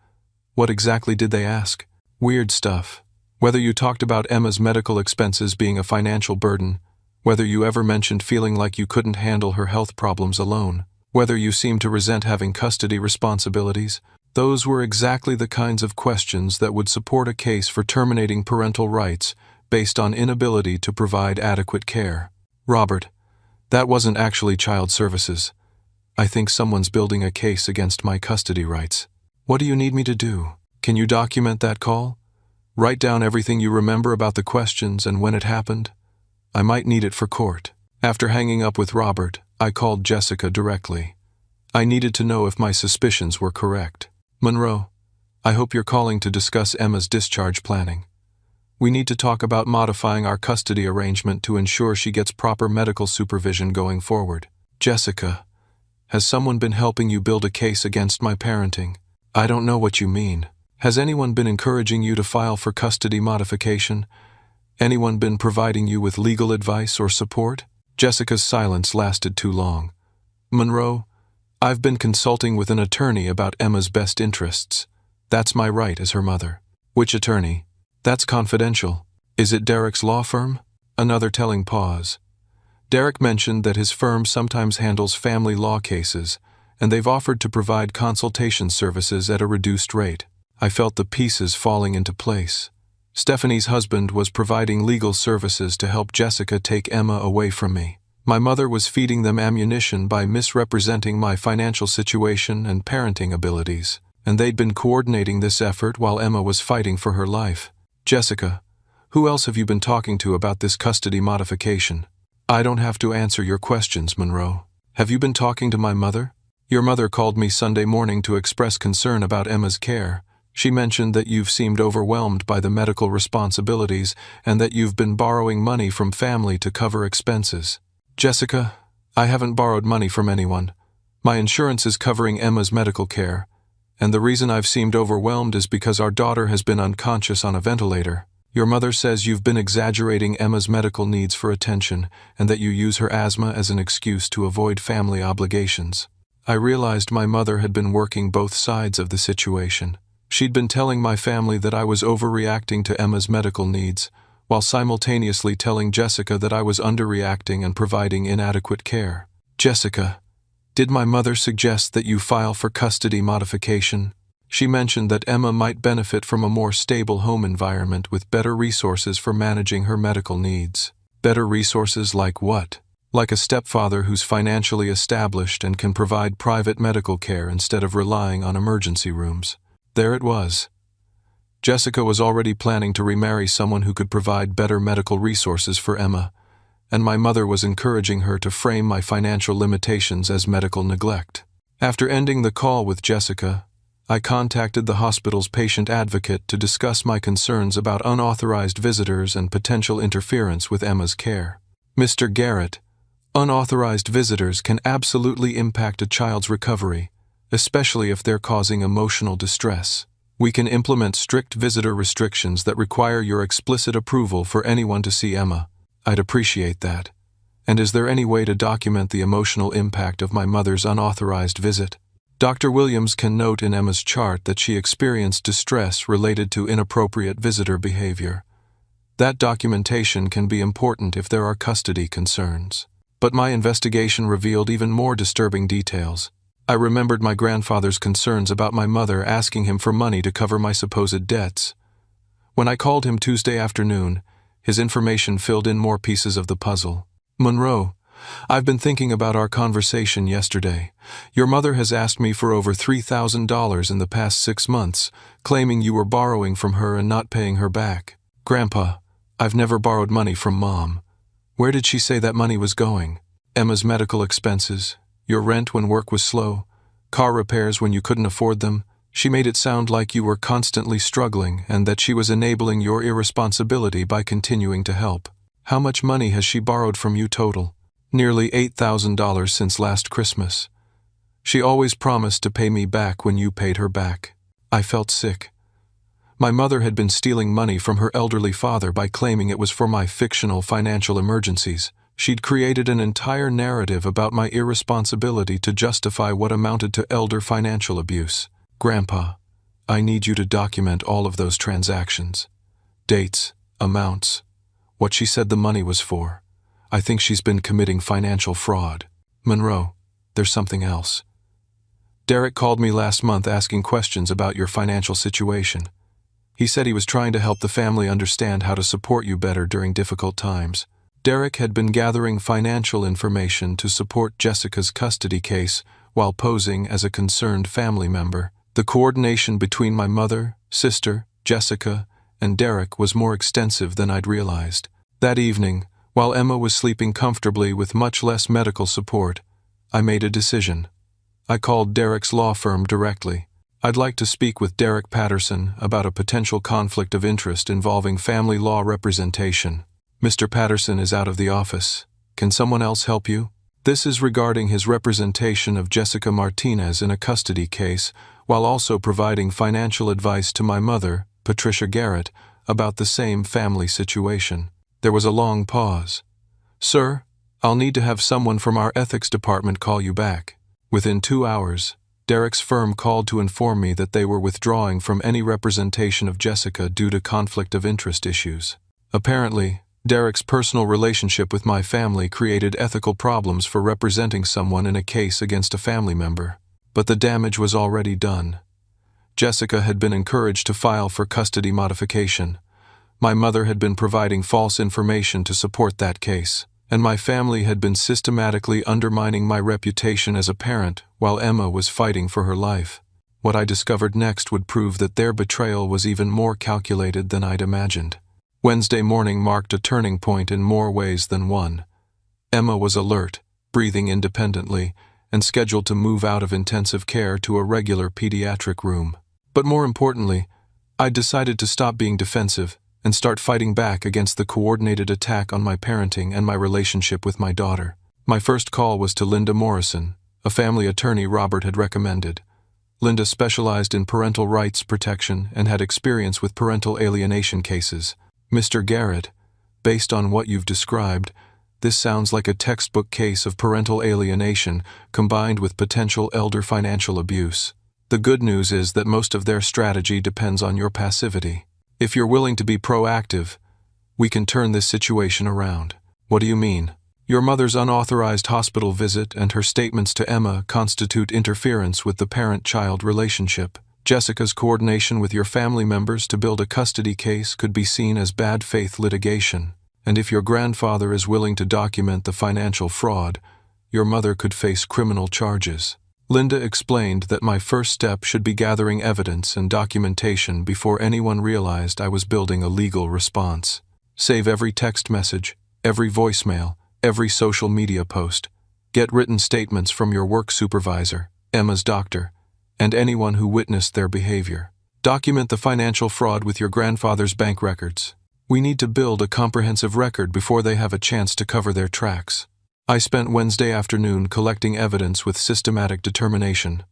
S1: What exactly did they ask? Weird stuff. Whether you talked about Emma's medical expenses being a financial burden, whether you ever mentioned feeling like you couldn't handle her health problems alone, whether you seemed to resent having custody responsibilities. Those were exactly the kinds of questions that would support a case for terminating parental rights based on inability to provide adequate care. Robert, that wasn't actually Child Services. I think someone's building a case against my custody rights. What do you need me to do? Can you document that call? Write down everything you remember about the questions and when it happened? I might need it for court. After hanging up with Robert, I called Jessica directly. I needed to know if my suspicions were correct. Monroe, I hope you're calling to discuss Emma's discharge planning. We need to talk about modifying our custody arrangement to ensure she gets proper medical supervision going forward. Jessica, has someone been helping you build a case against my parenting? I don't know what you mean. Has anyone been encouraging you to file for custody modification? Anyone been providing you with legal advice or support? Jessica's silence lasted too long. Monroe, I've been consulting with an attorney about Emma's best interests. That's my right as her mother. Which attorney? That's confidential. Is it Derek's law firm? Another telling pause. Derek mentioned that his firm sometimes handles family law cases, and they've offered to provide consultation services at a reduced rate. I felt the pieces falling into place. Stephanie's husband was providing legal services to help Jessica take Emma away from me. My mother was feeding them ammunition by misrepresenting my financial situation and parenting abilities, and they'd been coordinating this effort while Emma was fighting for her life. Jessica, who else have you been talking to about this custody modification? I don't have to answer your questions, Monroe. Have you been talking to my mother? Your mother called me Sunday morning to express concern about Emma's care. She mentioned that you've seemed overwhelmed by the medical responsibilities and that you've been borrowing money from family to cover expenses. Jessica, I haven't borrowed money from anyone. My insurance is covering Emma's medical care, and the reason I've seemed overwhelmed is because our daughter has been unconscious on a ventilator. Your mother says you've been exaggerating Emma's medical needs for attention and that you use her asthma as an excuse to avoid family obligations. I realized my mother had been working both sides of the situation. She'd been telling my family that I was overreacting to Emma's medical needs, while simultaneously telling Jessica that I was underreacting and providing inadequate care. Jessica, did my mother suggest that you file for custody modification? She mentioned that Emma might benefit from a more stable home environment with better resources for managing her medical needs. Better resources like what? Like a stepfather who's financially established and can provide private medical care instead of relying on emergency rooms. There it was. Jessica was already planning to remarry someone who could provide better medical resources for Emma, and my mother was encouraging her to frame my financial limitations as medical neglect. After ending the call with Jessica, I contacted the hospital's patient advocate to discuss my concerns about unauthorized visitors and potential interference with Emma's care. Mr. Garrett, unauthorized visitors can absolutely impact a child's recovery, especially if they're causing emotional distress. We can implement strict visitor restrictions that require your explicit approval for anyone to see Emma. I'd appreciate that. And is there any way to document the emotional impact of my mother's unauthorized visit? Dr. Williams can note in Emma's chart that she experienced distress related to inappropriate visitor behavior. That documentation can be important if there are custody concerns. But my investigation revealed even more disturbing details. I remembered my grandfather's concerns about my mother asking him for money to cover my supposed debts. When I called him Tuesday afternoon, his information filled in more pieces of the puzzle. Monroe, I've been thinking about our conversation yesterday. Your mother has asked me for over $3,000 in the past 6 months, claiming you were borrowing from her and not paying her back. Grandpa, I've never borrowed money from Mom. Where did she say that money was going? Emma's medical expenses, your rent when work was slow, car repairs when you couldn't afford them. She made it sound like you were constantly struggling and that she was enabling your irresponsibility by continuing to help. How much money has she borrowed from you total? Nearly $8,000 since last Christmas. She always promised to pay me back when you paid her back. I felt sick. My mother had been stealing money from her elderly father by claiming it was for my fictional financial emergencies. She'd created an entire narrative about my irresponsibility to justify what amounted to elder financial abuse. Grandpa, I need you to document all of those transactions. Dates, amounts, what she said the money was for. I think she's been committing financial fraud. Monroe, there's something else. Derek called me last month asking questions about your financial situation. He said he was trying to help the family understand how to support you better during difficult times. Derek had been gathering financial information to support Jessica's custody case while posing as a concerned family member. The coordination between my mother, sister, Jessica, and Derek was more extensive than I'd realized. That evening, while Emma was sleeping comfortably with much less medical support, I made a decision. I called Derek's law firm directly. I'd like to speak with Derek Patterson about a potential conflict of interest involving family law representation. Mr. Patterson is out of the office. Can someone else help you? This is regarding his representation of Jessica Martinez in a custody case, while also providing financial advice to my mother, Patricia Garrett, about the same family situation. There was a long pause. Sir, I'll need to have someone from our ethics department call you back. Within 2 hours, Derek's firm called to inform me that they were withdrawing from any representation of Jessica due to conflict of interest issues. Apparently, Derek's personal relationship with my family created ethical problems for representing someone in a case against a family member. But the damage was already done. Jessica had been encouraged to file for custody modification. My mother had been providing false information to support that case. and my family had been systematically undermining my reputation as a parent while Emma was fighting for her life. What I discovered next would prove that their betrayal was even more calculated than I'd imagined. Wednesday morning marked a turning point in more ways than one. Emma was alert, breathing independently, and scheduled to move out of intensive care to a regular pediatric room. But more importantly, I decided to stop being defensive and start fighting back against the coordinated attack on my parenting and my relationship with my daughter. My first call was to Linda Morrison, a family attorney Robert had recommended. Linda specialized in parental rights protection and had experience with parental alienation cases. Mr. Garrett, based on what you've described, this sounds like a textbook case of parental alienation combined with potential elder financial abuse. The good news is that most of their strategy depends on your passivity. If you're willing to be proactive, we can turn this situation around. What do you mean? Your mother's unauthorized hospital visit and her statements to Emma constitute interference with the parent-child relationship. Jessica's coordination with your family members to build a custody case could be seen as bad faith litigation. And if your grandfather is willing to document the financial fraud, your mother could face criminal charges. Linda explained that my first step should be gathering evidence and documentation before anyone realized I was building a legal response. Save every text message, every voicemail, every social media post. Get written statements from your work supervisor, Emma's doctor, and anyone who witnessed their behavior. Document the financial fraud with your grandfather's bank records. We need to build a comprehensive record before they have a chance to cover their tracks. I spent Wednesday afternoon collecting evidence with systematic determination.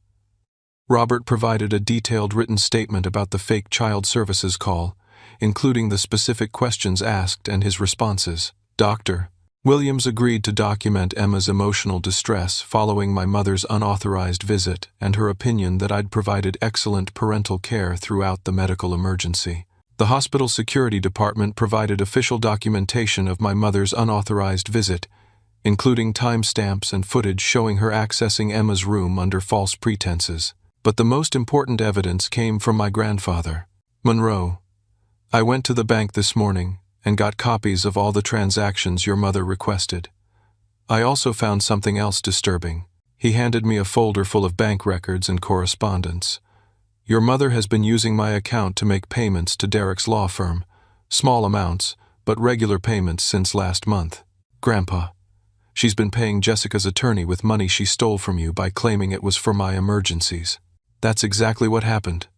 S1: Robert provided a detailed written statement about the fake child services call, including the specific questions asked and his responses. Dr. Williams agreed to document Emma's emotional distress following my mother's unauthorized visit and her opinion that I'd provided excellent parental care throughout the medical emergency. The hospital security department provided official documentation of my mother's unauthorized visit, including timestamps and footage showing her accessing Emma's room under false pretenses. But the most important evidence came from my grandfather. Monroe, I went to the bank this morning and got copies of all the transactions your mother requested. I also found something else disturbing. He handed me a folder full of bank records and correspondence. Your mother has been using my account to make payments to Derek's law firm. Small amounts, but regular payments since last month. Grandpa, she's been paying Jessica's attorney with money she stole from you by claiming it was for my emergencies. That's exactly what happened.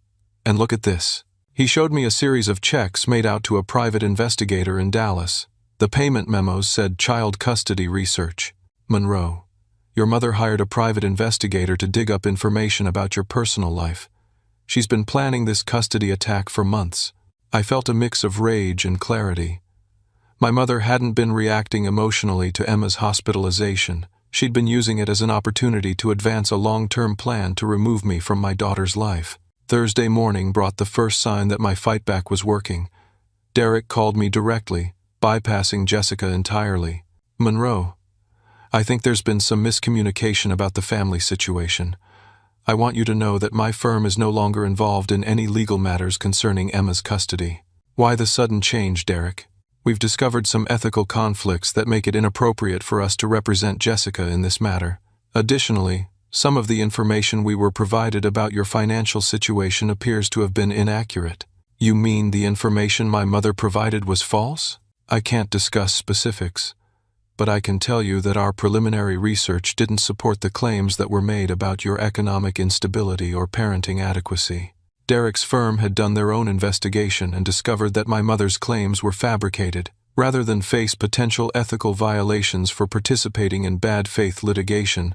S1: And look at this. He showed me a series of checks made out to a private investigator in Dallas. The payment memos said child custody research. Monroe, your mother hired a private investigator to dig up information about your personal life. She's been planning this custody attack for months. I felt a mix of rage and clarity. My mother hadn't been reacting emotionally to Emma's hospitalization. She'd been using it as an opportunity to advance a long-term plan to remove me from my daughter's life. Thursday morning brought the first sign that my fight back was working. Derek called me directly, bypassing Jessica entirely. Monroe, I think there's been some miscommunication about the family situation. I want you to know that my firm is no longer involved in any legal matters concerning Emma's custody. Why the sudden change, Derek? We've discovered some ethical conflicts that make it inappropriate for us to represent Jessica in this matter. Additionally, some of the information we were provided about your financial situation appears to have been inaccurate. You mean the information my mother provided was false? I can't discuss specifics, but I can tell you that our preliminary research didn't support the claims that were made about your economic instability or parenting adequacy. Derek's firm had done their own investigation and discovered that my mother's claims were fabricated. Rather than face potential ethical violations for participating in bad faith litigation,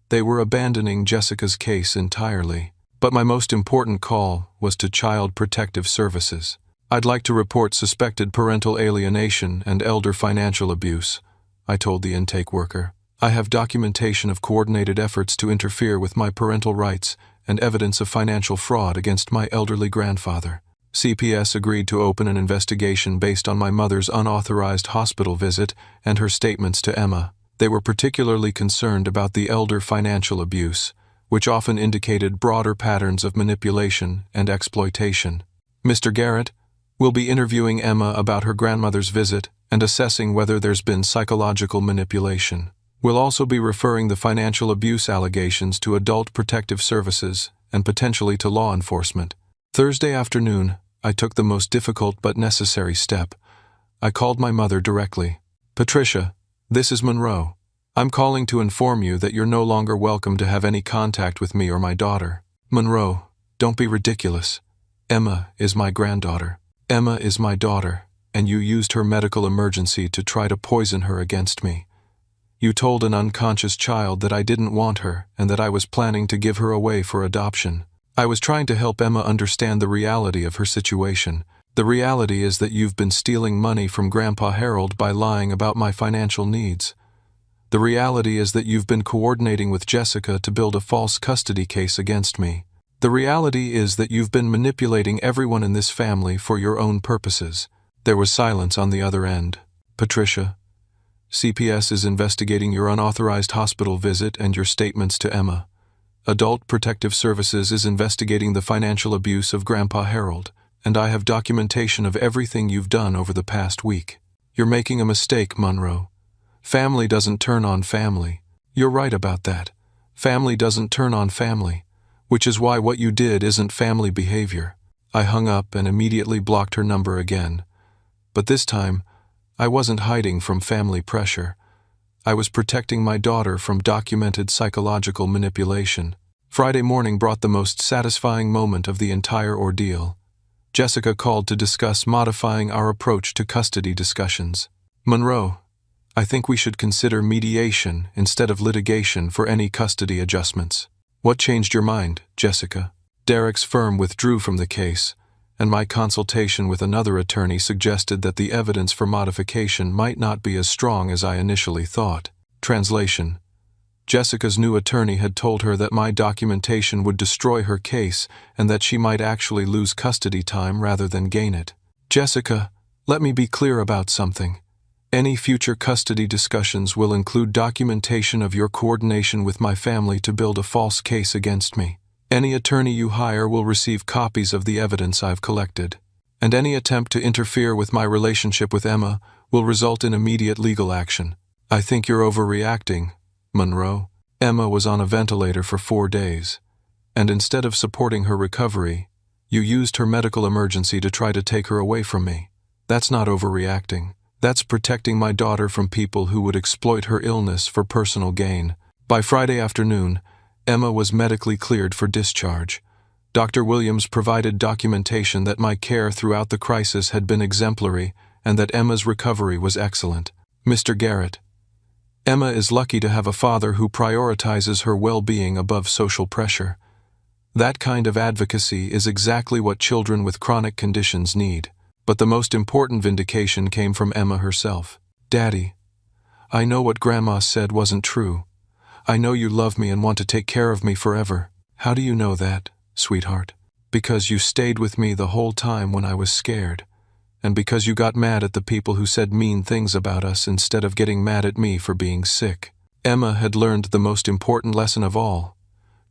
S1: they were abandoning Jessica's case entirely. But my most important call was to Child Protective Services. I'd like to report suspected parental alienation and elder financial abuse, I told the intake worker. I have documentation of coordinated efforts to interfere with my parental rights and evidence of financial fraud against my elderly grandfather. CPS agreed to open an investigation based on my mother's unauthorized hospital visit and her statements to Emma. They were particularly concerned about the elder financial abuse, which often indicated broader patterns of manipulation and exploitation. Mr. Garrett, we'll be interviewing Emma about her grandmother's visit and assessing whether there's been psychological manipulation. We'll also be referring the financial abuse allegations to Adult Protective Services and potentially to law enforcement. Thursday afternoon, I took the most difficult but necessary step. I called my mother directly. "Patricia, this is Monroe. I'm calling to inform you that you're no longer welcome to have any contact with me or my daughter." "Monroe, don't be ridiculous. Emma is my granddaughter. Emma is my daughter, and you used her medical emergency to try to poison her against me. You told an unconscious child that I didn't want her and that I was planning to give her away for adoption. I was trying to help Emma understand the reality of her situation. The reality is that you've been stealing money from Grandpa Harold by lying about my financial needs. The reality is that you've been coordinating with Jessica to build a false custody case against me. The reality is that you've been manipulating everyone in this family for your own purposes." There was silence on the other end. "Patricia, CPS is investigating your unauthorized hospital visit and your statements to Emma. Adult Protective Services is investigating the financial abuse of Grandpa Harold, and I have documentation of everything you've done over the past week. You're making a mistake, Monroe. Family doesn't turn on family. You're right about that. Family doesn't turn on family, which is why what you did isn't family behavior." I hung up and immediately blocked her number again. But this time, I wasn't hiding from family pressure. I was protecting my daughter from documented psychological manipulation. Friday morning brought the most satisfying moment of the entire ordeal. Jessica called to discuss modifying our approach to custody discussions. "Monroe, I think we should consider mediation instead of litigation for any custody adjustments." "What changed your mind, Jessica?" "Derek's firm withdrew from the case, and my consultation with another attorney suggested that the evidence for modification might not be as strong as I initially thought." Translation: Jessica's new attorney had told her that my documentation would destroy her case and that she might actually lose custody time rather than gain it. "Jessica, let me be clear about something. Any future custody discussions will include documentation of your coordination with my family to build a false case against me. Any attorney you hire will receive copies of the evidence I've collected, and any attempt to interfere with my relationship with Emma will result in immediate legal action." "I think you're overreacting, Monroe. Emma was on a ventilator for 4 days, and instead of supporting her recovery, you used her medical emergency to try to take her away from me. That's not overreacting. That's protecting my daughter from people who would exploit her illness for personal gain." By Friday afternoon, Emma was medically cleared for discharge. Dr. Williams provided documentation that my care throughout the crisis had been exemplary and that Emma's recovery was excellent. "Mr. Garrett, Emma is lucky to have a father who prioritizes her well-being above social pressure. That kind of advocacy is exactly what children with chronic conditions need." But the most important vindication came from Emma herself. "Daddy, I know what Grandma said wasn't true. I know you love me and want to take care of me forever." "How do you know that, sweetheart?" "Because you stayed with me the whole time when I was scared, and because you got mad at the people who said mean things about us instead of getting mad at me for being sick." Emma had learned the most important lesson of all.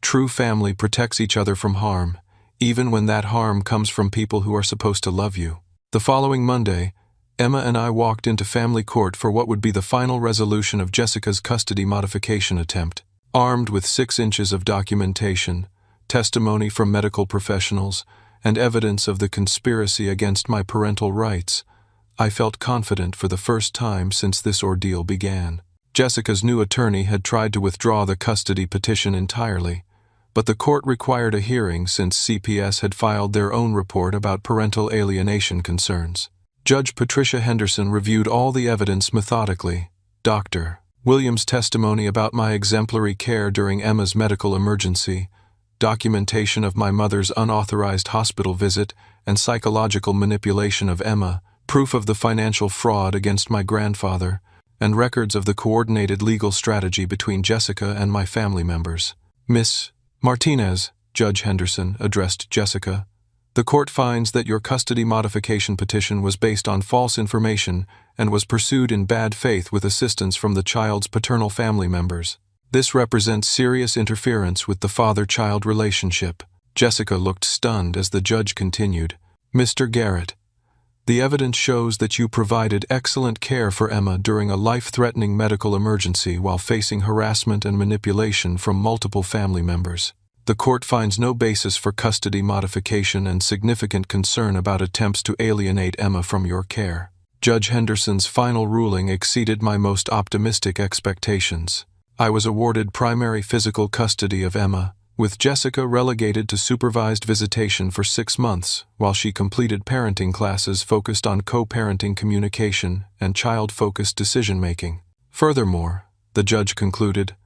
S1: True family protects each other from harm, even when that harm comes from people who are supposed to love you. The following Monday, Emma and I walked into family court for what would be the final resolution of Jessica's custody modification attempt. Armed with 6 inches of documentation, testimony from medical professionals, and evidence of the conspiracy against my parental rights, I felt confident for the first time since this ordeal began. Jessica's new attorney had tried to withdraw the custody petition entirely, but the court required a hearing since CPS had filed their own report about parental alienation concerns. Judge Patricia Henderson reviewed all the evidence methodically. Dr. Williams' testimony about my exemplary care during Emma's medical emergency, documentation of my mother's unauthorized hospital visit and psychological manipulation of Emma, proof of the financial fraud against my grandfather, and records of the coordinated legal strategy between Jessica and my family members. "Miss Martinez," Judge Henderson addressed Jessica, "the court finds that your custody modification petition was based on false information and was pursued in bad faith with assistance from the child's paternal family members. This represents serious interference with the father-child relationship." Jessica looked stunned as the judge continued. "Mr. Garrett, The evidence shows that you provided excellent care for Emma during a life-threatening medical emergency while facing harassment and manipulation from multiple family members. The court finds no basis for custody modification and significant concern about attempts to alienate Emma from your care. Judge Henderson's final ruling exceeded my most optimistic expectations. I was awarded primary physical custody of Emma, with Jessica relegated to supervised visitation for 6 months while she completed parenting classes focused on co-parenting communication and child-focused decision-making. Furthermore, the judge concluded,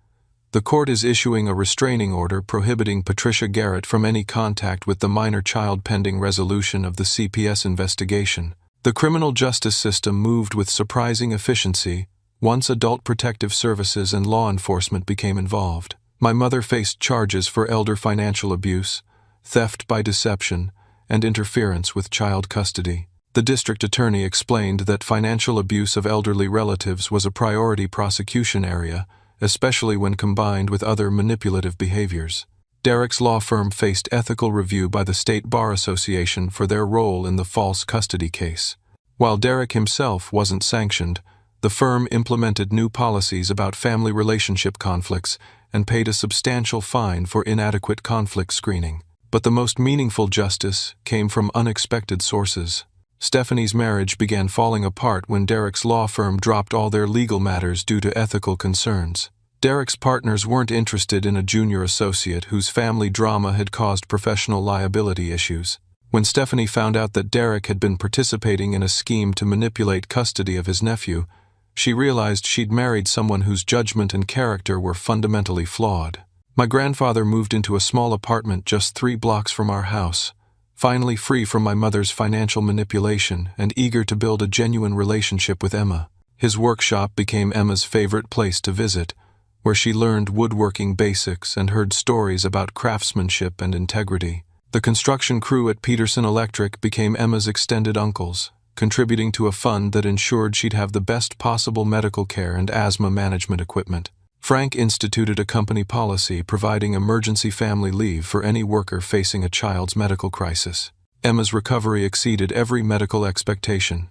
S1: the court is issuing a restraining order prohibiting Patricia Garrett from any contact with the minor child pending resolution of the CPS investigation. The criminal justice system moved with surprising efficiency once adult protective services and law enforcement became involved. My mother faced charges for elder financial abuse, theft by deception, and interference with child custody. The district attorney explained that financial abuse of elderly relatives was a priority prosecution area, especially when combined with other manipulative behaviors. Derek's law firm faced ethical review by the State Bar Association for their role in the false custody case. While Derek himself wasn't sanctioned, the firm implemented new policies about family relationship conflicts and paid a substantial fine for inadequate conflict screening. But the most meaningful justice came from unexpected sources. Stephanie's marriage began falling apart when Derek's law firm dropped all their legal matters due to ethical concerns. Derek's partners weren't interested in a junior associate whose family drama had caused professional liability issues. When Stephanie found out that Derek had been participating in a scheme to manipulate custody of his nephew, she realized she'd married someone whose judgment and character were fundamentally flawed. My grandfather moved into a small apartment just 3 blocks from our house, finally free from my mother's financial manipulation and eager to build a genuine relationship with Emma. His workshop became Emma's favorite place to visit, where she learned woodworking basics and heard stories about craftsmanship and integrity. The construction crew at Peterson Electric became Emma's extended uncles, contributing to a fund that ensured she'd have the best possible medical care and asthma management equipment. Frank instituted a company policy providing emergency family leave for any worker facing a child's medical crisis. Emma's recovery exceeded every medical expectation.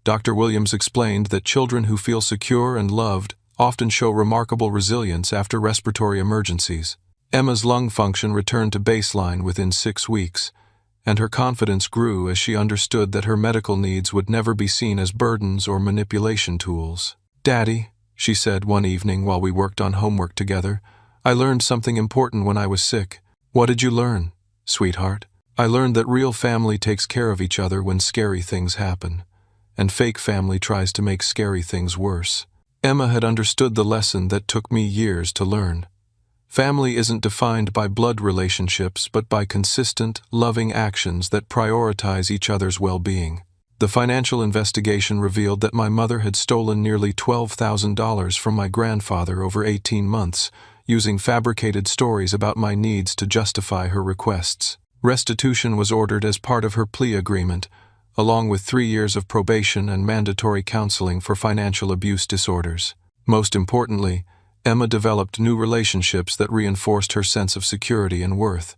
S1: Dr. Williams explained that children who feel secure and loved often show remarkable resilience after respiratory emergencies. Emma's lung function returned to baseline within 6 weeks, and her confidence grew as she understood that her medical needs would never be seen as burdens or manipulation tools. "Daddy," she said one evening while we worked on homework together, "I learned something important when I was sick." "What did you learn, sweetheart?" "I learned that real family takes care of each other when scary things happen, and fake family tries to make scary things worse." Emma had understood the lesson that took me years to learn. Family isn't defined by blood relationships but by consistent, loving actions that prioritize each other's well-being. The financial investigation revealed that my mother had stolen nearly $12,000 from my grandfather over 18 months, using fabricated stories about my needs to justify her requests. Restitution was ordered as part of her plea agreement, along with 3 years of probation and mandatory counseling for financial abuse disorders. Most importantly, Emma developed new relationships that reinforced her sense of security and worth.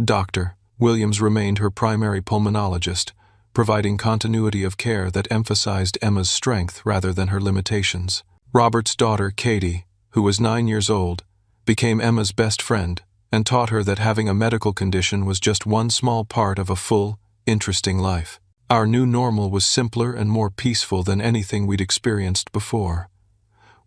S1: Dr. Williams remained her primary pulmonologist, providing continuity of care that emphasized Emma's strength rather than her limitations. Robert's daughter, Katie, who was 9 years old, became Emma's best friend and taught her that having a medical condition was just one small part of a full, interesting life. Our new normal was simpler and more peaceful than anything we'd experienced before.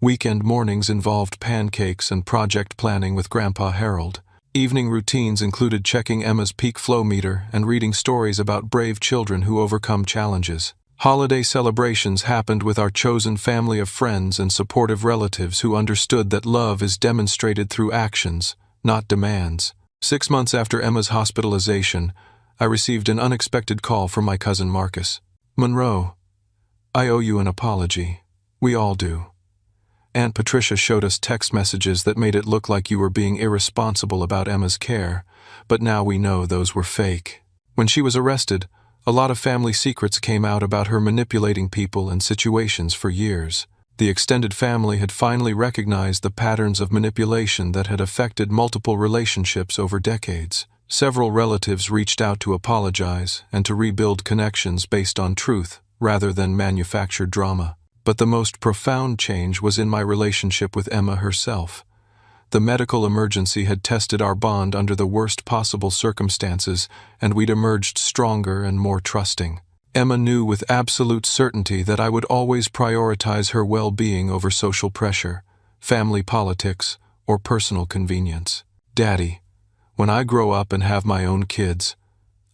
S1: Weekend mornings involved pancakes and project planning with Grandpa Harold. Evening routines included checking Emma's peak flow meter and reading stories about brave children who overcome challenges. Holiday celebrations happened with our chosen family of friends and supportive relatives who understood that love is demonstrated through actions, not demands. 6 months after Emma's hospitalization, I received an unexpected call from my cousin Marcus. "Monroe, I owe you an apology. We all do. Aunt Patricia showed us text messages that made it look like you were being irresponsible about Emma's care, but now we know those were fake. When she was arrested, a lot of family secrets came out about her manipulating people and situations for years. The extended family had finally recognized the patterns of manipulation that had affected multiple relationships over decades. Several relatives reached out to apologize and to rebuild connections based on truth rather than manufactured drama. But the most profound change was in my relationship with Emma herself. The medical emergency had tested our bond under the worst possible circumstances, and we'd emerged stronger and more trusting. Emma knew with absolute certainty that I would always prioritize her well-being over social pressure, family politics, or personal convenience. Daddy, when I grow up and have my own kids,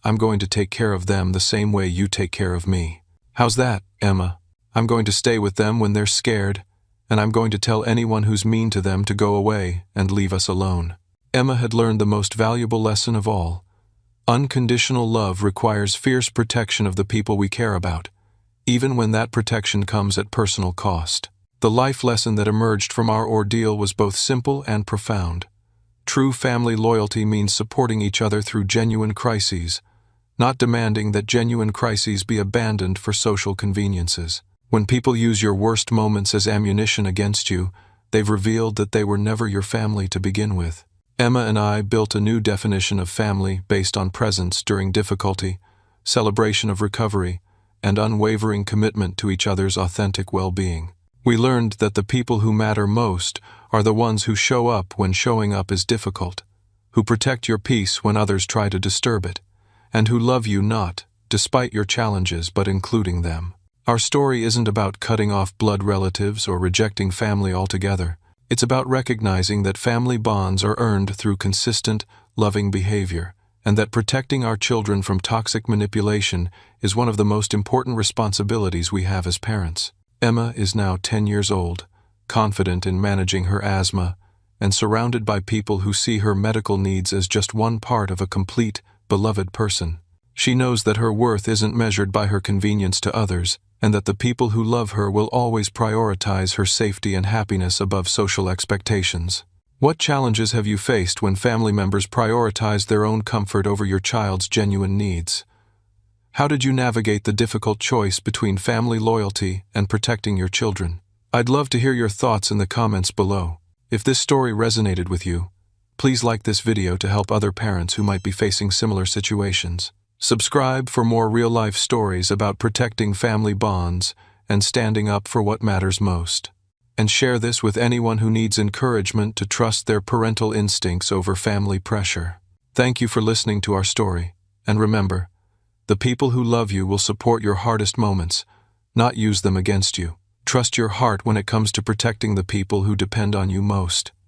S1: I'm going to take care of them the same way you take care of me. How's that, Emma? I'm going to stay with them when they're scared, and I'm going to tell anyone who's mean to them to go away and leave us alone. Emma had learned the most valuable lesson of all. Unconditional love requires fierce protection of the people we care about, even when that protection comes at personal cost. The life lesson that emerged from our ordeal was both simple and profound. True family loyalty means supporting each other through genuine crises, not demanding that genuine crises be abandoned for social conveniences. When people use your worst moments as ammunition against you, they've revealed that they were never your family to begin with. Emma and I built a new definition of family based on presence during difficulty, celebration of recovery, and unwavering commitment to each other's authentic well-being. We learned that the people who matter most are the ones who show up when showing up is difficult, who protect your peace when others try to disturb it, and who love you not, despite your challenges, but including them. Our story isn't about cutting off blood relatives or rejecting family altogether. It's about recognizing that family bonds are earned through consistent, loving behavior, and that protecting our children from toxic manipulation is one of the most important responsibilities we have as parents. Emma is now 10 years old, confident in managing her asthma, and surrounded by people who see her medical needs as just one part of a complete, beloved person. She knows that her worth isn't measured by her convenience to others, and that the people who love her will always prioritize her safety and happiness above social expectations. What challenges have you faced when family members prioritize their own comfort over your child's genuine needs? How did you navigate the difficult choice between family loyalty and protecting your children? I'd love to hear your thoughts in the comments below. If this story resonated with you, please like this video to help other parents who might be facing similar situations. Subscribe for more real-life stories about protecting family bonds and standing up for what matters most. And share this with anyone who needs encouragement to trust their parental instincts over family pressure. Thank you for listening to our story, and remember, the people who love you will support your hardest moments, not use them against you. Trust your heart when it comes to protecting the people who depend on you most.